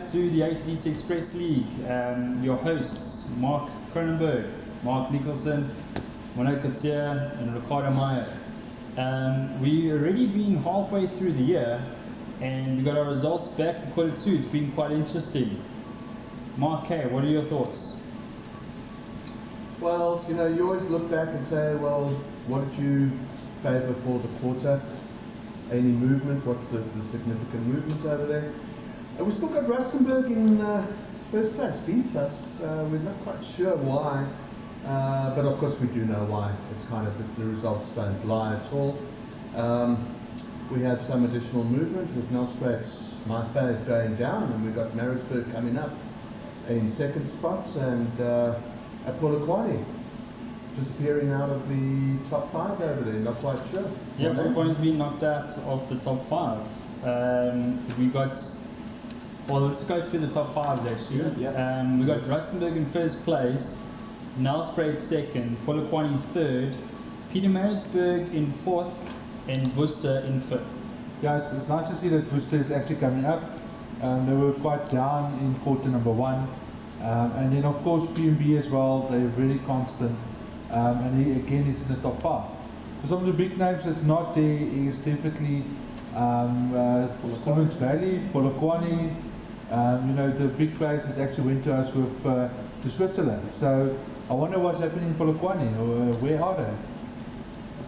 back to the ACDC Express League. Your hosts, Mark Cronenberg, Mark Nicholson, Mono Kutsia, and Ricardo Meyer. We've already been halfway through the year, and we got our results back for quarter two. It's been quite interesting. Mark K, what are your thoughts? Well, you always look back and say, well, what did you favour for the quarter? Any movement? What's the significant movement over there? We still got Rustenburg in first place, beats us. We're not quite sure why, but of course we do know why. It's kind of the results don't lie at all. We had some additional movement with Nelspruit's my fave going down, and we've got Maritzburg coming up in second spot, and Polokwane disappearing out of the top five over there, not quite sure. Yeah, Polokwane's been knocked out of the top five. We got, well, let's go through the top fives actually. Yeah. We got Rustenburg in first place, Nelspruit second, Polokwane third, Pietermaritzburg in fourth, and Worcester in fifth. Yeah, it's nice to see that Worcester is actually coming up. They were quite down in quarter number one. And then of course PMB as well, they're very constant. And he again is in the top five. So some of the big names that's not there is definitely Stevens Valley, Polokwane, the big players that actually went to us with to Switzerland. So I wonder what's happening in Polokwane, or where are they?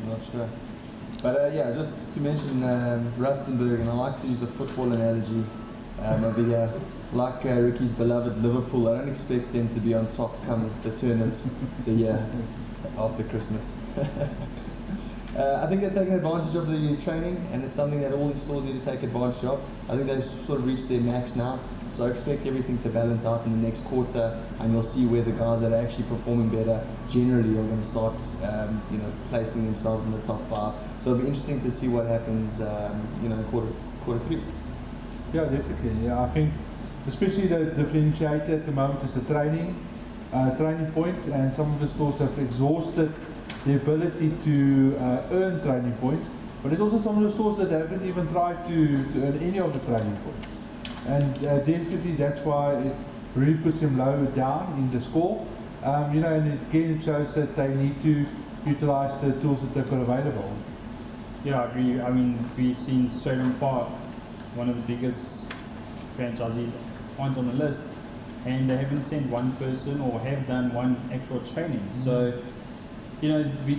I'm not sure. But yeah, just to mention Rustenburg, and I like to use a football analogy over here. Like Ricky's beloved Liverpool, I don't expect them to be on top come the turn of the year after Christmas. I think they're taking advantage of the training, and it's something that all the stores need to take advantage of. I think they've sort of reached their max now, so I expect everything to balance out in the next quarter, and you'll see where the guys that are actually performing better generally are going to start placing themselves in the top five. So it'll be interesting to see what happens in quarter three. Yeah, definitely. Yeah, I think especially the differentiator at the moment is the training points, and some of the stores have exhausted the ability to earn training points, but there's also some of the stores that haven't even tried to earn any of the training points, and definitely that's why it really puts them lower down in the score. And again it shows that they need to utilize the tools that they've got available. Yeah, I agree. I mean, we've seen Straighton Park, one of the biggest franchisees points on the list, and they haven't sent one person or have done one actual training. Mm-hmm. So, we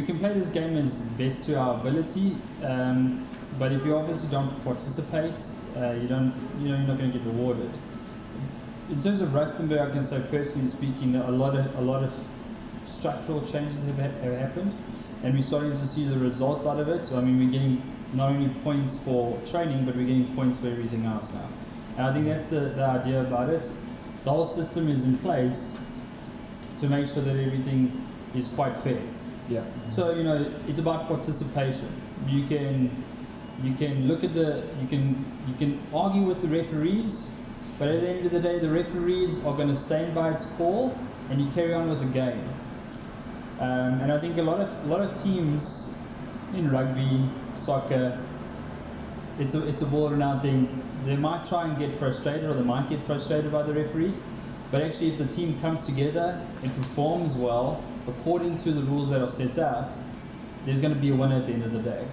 can play this game as best to our ability, but if you obviously don't participate, you're not going to get rewarded. In terms of Rustenburg, I can say personally speaking that a lot of structural changes have happened, and we're starting to see the results out of it. So I mean, we're getting not only points for training, but we're getting points for everything else now. And I think that's the idea about it. The whole system is in place to make sure that everything is quite fair. Yeah. So it's about participation. You can look at you can argue with the referees, but at the end of the day, the referees are going to stand by its call, and you carry on with the game. And I think a lot of teams in rugby, soccer, it's a ball-around thing. They might try and get frustrated, or they might get frustrated by the referee, but actually if the team comes together and performs well according to the rules that are set out, there's going to be a winner at the end of the day.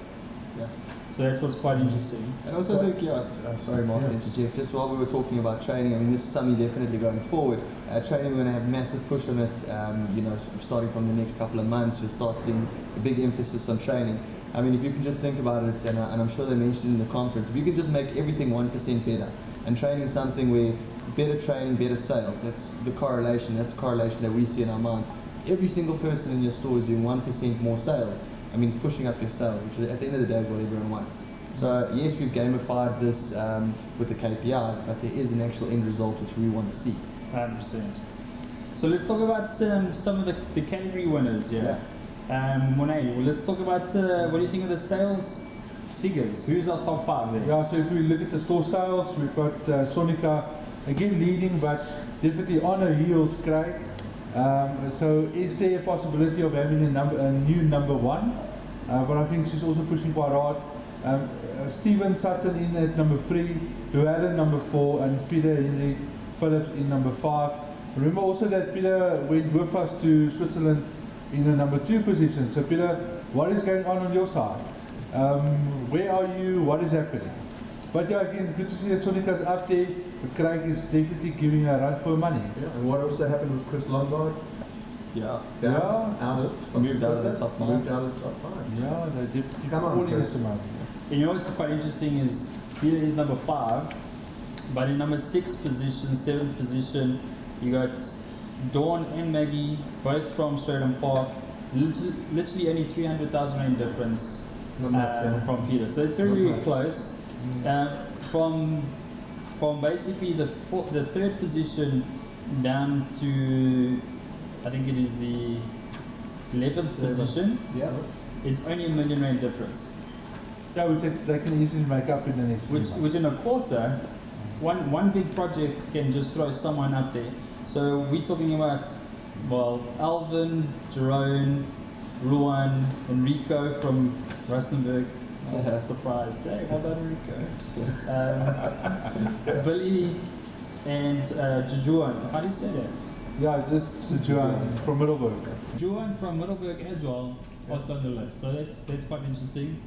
Yeah. So that's what's quite interesting. And also I think, sorry Mark to interject, just while we were talking about training, I mean this is something definitely going forward. Training, we're going to have massive push on it, starting from the next couple of months. You'll start seeing a big emphasis on training. I mean, if you can just think about it, and I'm sure they mentioned in the conference, if you can just make everything 1% better, and training something where better training, better sales, that's the correlation that we see in our minds. Every single person in your store is doing 1% more sales. I mean, it's pushing up your sales, which at the end of the day is what everyone wants. So yes, we've gamified this with the KPIs, but there is an actual end result which we want to see. 100%. So let's talk about some of the category winners. Yeah. Monet, let's talk about what do you think of the sales figures? Who's our top five there? Yeah, so if we look at the store sales, we've got Sonica again leading, but definitely on her heels, Craig. So is there a possibility of having a new number one? But I think she's also pushing quite hard. Stephen Sutton in at number 3. who had a number 4, and Peter Henry Phillips in number 5. Remember also that Peter went with us to Switzerland in a number 2 position. So Peter, what is going on your side? Where are you? What is happening? But yeah, again, good to see that Sonica's up there. But Craig is definitely giving a run for money. Yeah, and what also happened with Chris Lombard? Yeah. Down, out of, Moved out of the top 5. Moved out of the top 5. Yeah, they're definitely Come on, falling Chris. at the moment. And you know what's quite interesting is Peter is number 5, but in number 6 position, 7th position, you got Dawn and Maggie, both from Sheridan Park. Literally only 300,000 rand difference Not much, yeah. from Peter. So it's very, Not very much. close. From basically the 3rd position down to, I think it is the 11th position, Yeah. it's only £1 million difference. Yeah, which they can easily make up in the next 3 months. Which in a quarter, one big project can just throw someone up there. So we're talking about, well, Alvin, Jerome, Ruan, Enrico from Rustenburg. Oh, surprised. Hey, well done, Enrico. Billy and Jujuan. How do you say that? Yeah, this is the Joan from Middleburg. Juan from Middleburg as well, also on the list. So that's quite interesting.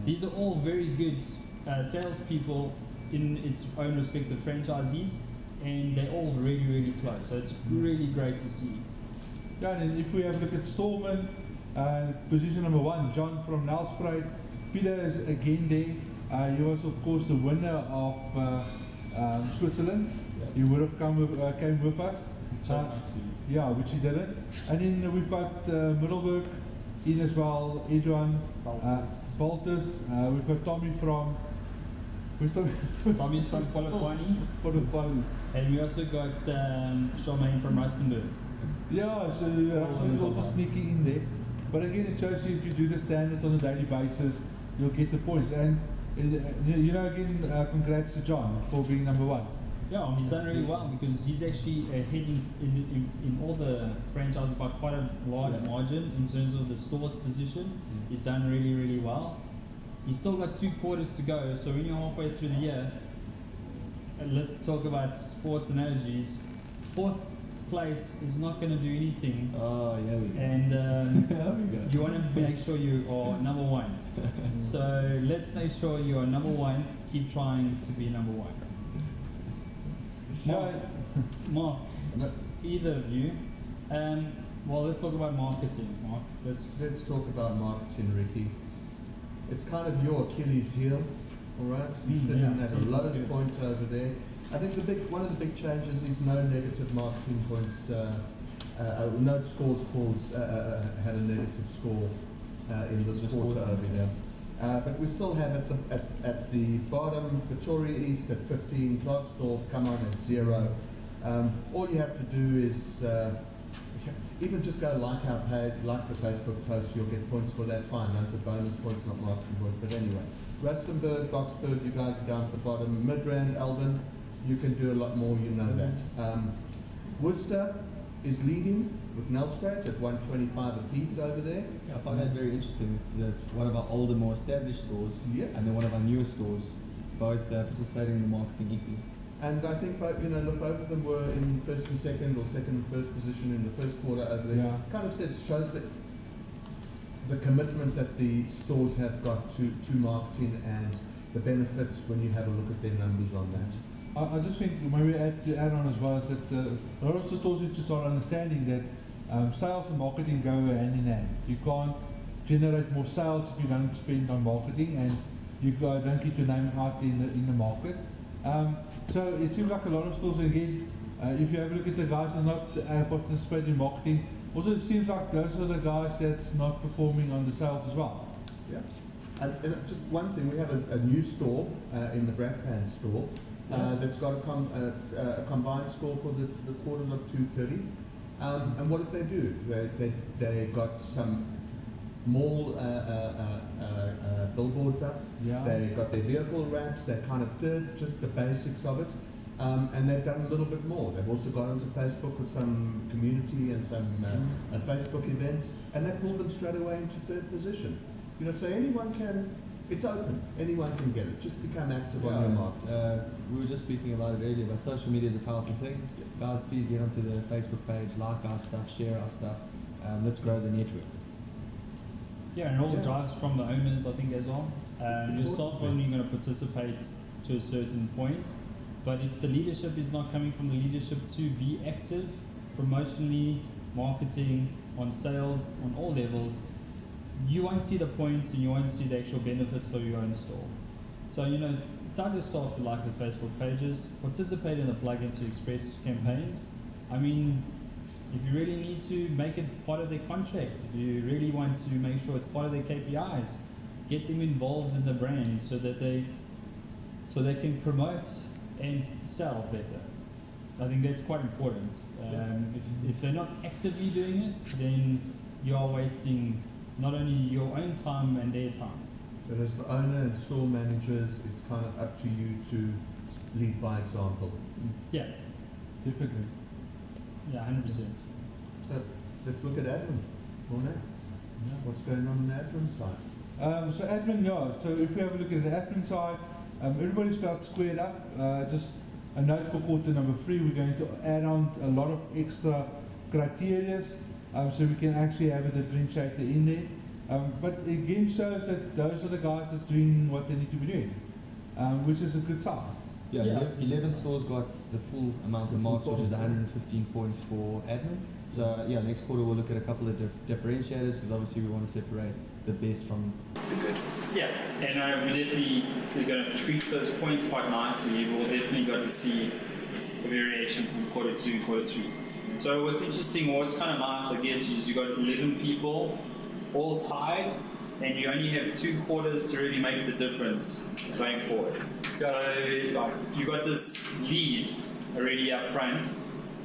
These are all very good salespeople in its own respective franchisees, and they're all really, really close. So it's really great to see. Yeah, and if we have a look at Stallman, position number 1, John from Nelspruit. Peter is again there. He was, of course, the winner of Switzerland. He would have came with us. Yeah, which he didn't. And then we've got Middleburg in as well, Adrian Baltus. We've got Tommy from. Who's Tommy? Tommy's from Polokwane. Polokwane. And we also got Charmaine from Rustenburg. Yeah, so Rustenburg is also sneaking in there. But again, it shows you if you do the standard on a daily basis, you'll get the points. And you know, again, congrats to John for being number 1. Yeah, he's done really well because he's actually ahead in all the franchises by quite a large margin in terms of the store's position. He's done really, really well. He's still got 2 quarters to go, so when you're halfway through the year, let's talk about sports analogies. 4th place is not going to do anything. Oh, yeah, we go. And There we go. you want to make sure you are number 1. So let's make sure you are number 1. Keep trying to be number 1. Mark, either of you. Well, let's talk about marketing, Mark. Let's talk about marketing, Ricky. It's kind of your Achilles heel, all right? You're sitting at a low point over there. I think one of the big changes is no negative marketing points. No scores had a negative score in this quarter over here. But we still have at the bottom, Pretoria East at 15, Clarksdorp, come on at 0. All you have to do is even just go like our page, like the Facebook post, you'll get points for that. Fine, those are bonus points, not marketing points. But anyway, Rustenburg, Boxburg, you guys are down at the bottom. Midrand, Alvin, you can do a lot more, you know that. Worcester is leading with Nelspruit at 125 apiece over there. Yeah, I find that very interesting. This is one of our older, more established stores, Yeah. and then one of our newer stores, both participating in the marketing equally. And I think, both of them were in first and second, or second and first position in the first quarter over there. Yeah. Kind of shows that the commitment that the stores have got to marketing and the benefits when you have a look at their numbers on that. I just think maybe to add on as well is that a lot of the stores need to start understanding that sales and marketing go hand in hand. You can't generate more sales if you don't spend on marketing, and you don't get your name out in the market. So it seems like a lot of stores, again, if you have a look at the guys that not participate in marketing, also it seems like those are the guys that's not performing on the sales as well. Yeah. And just one thing, we have a new store in the Brakpan store that's got a combined score for the quarter of 230. And what did they do? They got some mall billboards up. Yeah. They got their vehicle ramps. They kind of did just the basics of it. And they've done a little bit more. They've also got onto Facebook with some community and some Facebook events, and they pulled them straight away into third position. So anyone can It's open. Anyone can get it. Just become active on your market. We were just speaking about it earlier, but social media is a powerful thing. Guys, please get onto the Facebook page, like our stuff, share our stuff. Let's grow the network. Yeah, and it all drives from the owners, I think, as well. Your staff Important. only going to participate to a certain point, but if the leadership is not coming from the leadership to be active, promotionally, marketing, on sales, on all levels, you won't see the points and you won't see the actual benefits for your own store. So, tell your staff to like the Facebook pages, participate in the Plug Into Express campaigns. I mean, if you really need to make it part of their contract, if you really want to make sure it's part of their KPIs, get them involved in the brand so they can promote and sell better. I think that's quite important. If they're not actively doing it, then you are wasting not only your own time and their time. But as the owner and store managers, it's kind of up to you to lead by example. Yeah, Definitely. yeah, 100%. So let's look at admin. Morning. What's going on the admin side? So admin, so if we have a look at the admin side, everybody's about squared up. Just a note for quarter number 3, we're going to add on a lot of extra criteria, so we can actually have a differentiator in there. But again shows that those are the guys that's doing what they need to be doing, which is a good sign. Yeah, Yeah, 11 stores got the full amount of marks, which is 115 points for admin. So yeah, next quarter we'll look at a couple of differentiators, because obviously we want to separate the best from the good. Yeah, and we're going to tweak those points quite nicely. We'll definitely got to see a variation from quarter 2, quarter 3. So what's interesting, or what's kind of nice, I guess, is you got 11 people all tied, and you only have 2 quarters to really make the difference going forward. So you got this lead already up front,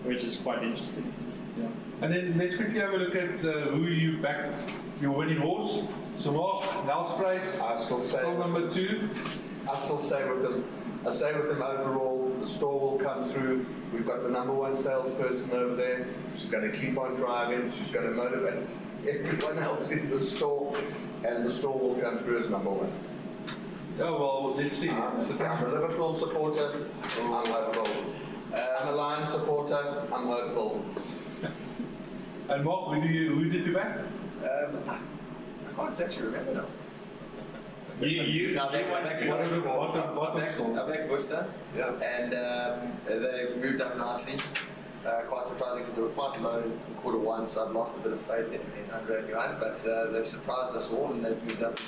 which is quite interesting. Yeah. And then let's quickly have a look at who you backed your winning horse. So Mark, Nelspruit, I still stay still with number 2. them. I still stay with them. I stay with them overall. The store will come through. We've got the number 1 salesperson over there. She's going to keep on driving. She's going to motivate everyone else in the store, and the store will come through as number 1. Oh well, let's see. I'm a Liverpool supporter. I'm hopeful. I'm a Lions supporter. I'm hopeful. And Mark, who did you back? I can't actually remember now. You I backed Worcester, and they moved up nicely. Quite surprising because they were quite low in quarter 1, so I'd lost a bit of faith in Andre and Johan, but they've surprised us all, and they've moved up to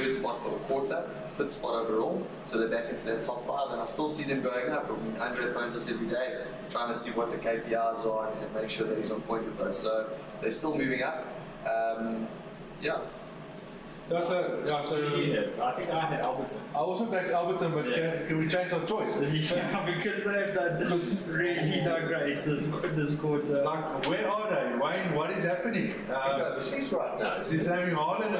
3rd spot for the quarter, 5th spot overall, so they're back into their top 5, and I still see them going up. I mean, Andre phones us every day trying to see what the KPIs are and make sure that he's on point with those, so they're still moving up. Yeah. So I think I had Alberton. I also backed Alberton, but can we change our choice? Yeah, because they've done really not great this quarter. Like, where are they? Wayne, what is happening? He's overseas right now. He's having holiday.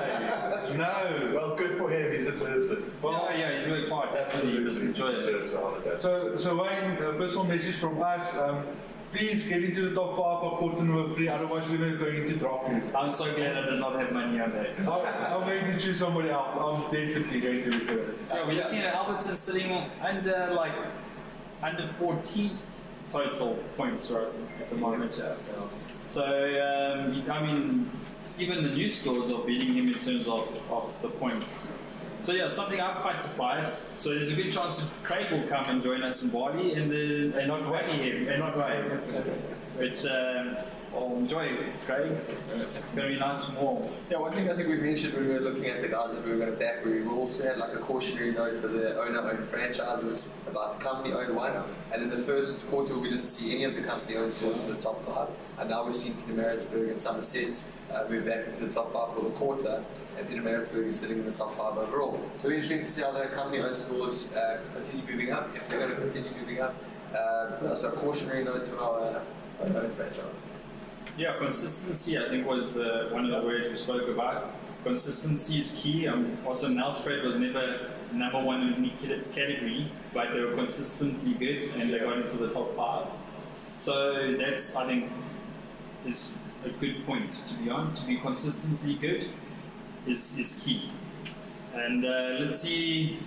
No. Well, good for him. He deserves it. Well, yeah, he's worked hard. Absolutely, he must enjoy He it. deserves a holiday. So Wayne, a personal message from us. Please get into the top 5 by quarter number 3, otherwise we're going to drop you. I'm so glad I did not have money on that. I'm going to choose somebody else. I'm definitely going to refer it. Yeah, we're looking at Alberton sitting under 14 total points right at the moment. Yeah. So I mean, even the new stores are beating him in terms of the points. So yeah, it's something I'm quite surprised. So there's a good chance that Craig will come and join us in Bali and not Wayne and not Ray. Which I'll enjoy, Craig. It's going to be nice and warm. Yeah, one thing I think we mentioned when we were looking at the guys that we were going to back, we also had like a cautionary note for the owner-owned franchises about the company-owned ones. And in the first quarter, we didn't see any of the company-owned stores in the top 5. And now we've seen Pietermaritzburg and Somerset move back into the top 5 for the quarter. And Pietermaritzburg is sitting in the top 5 overall. So we're interesting to see how the company-owned stores continue moving up, if they're going to continue moving up. So a cautionary note to our own franchises. Yeah, consistency I think was one of the words we spoke about. Consistency is key. Also, Nelspruit was never number 1 in any category, but they were consistently good and they got into the top 5. So that's, I think, is a good point to be on. To be consistently good is key. And let's see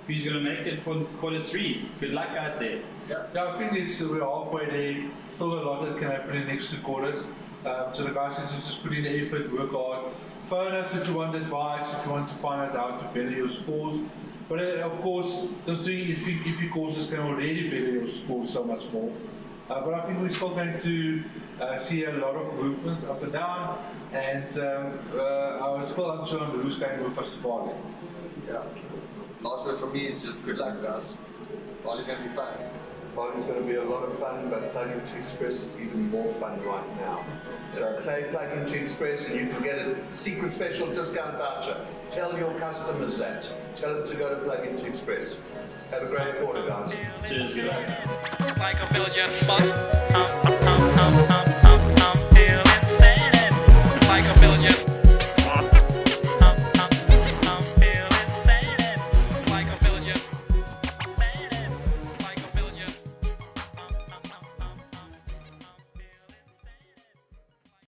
who's going to make it for quarter 3. Good luck out there. Yeah, I think we're halfway there. Still a lot that can happen in the next 2 quarters. So the guys need to just put in the effort, work hard. Phone us if you want advice, if you want to find out how to better your scores. But of course, just doing iffy courses can already better your scores so much more. But I think we're still going to see a lot of movements up and down, and I'm still unsure on who's going with us to Bali. Yeah. Last word from me is just good luck, guys. Bali's going to be fun. Bali's going to be a lot of fun, but Plug Into Express is even more fun right now. So play Plug Into Express and you can get a secret special discount voucher. Tell your customers that. Tell them to go to Plug Into Express. Have a great quarter, guys. Cheers, good luck. Like a billion bucks.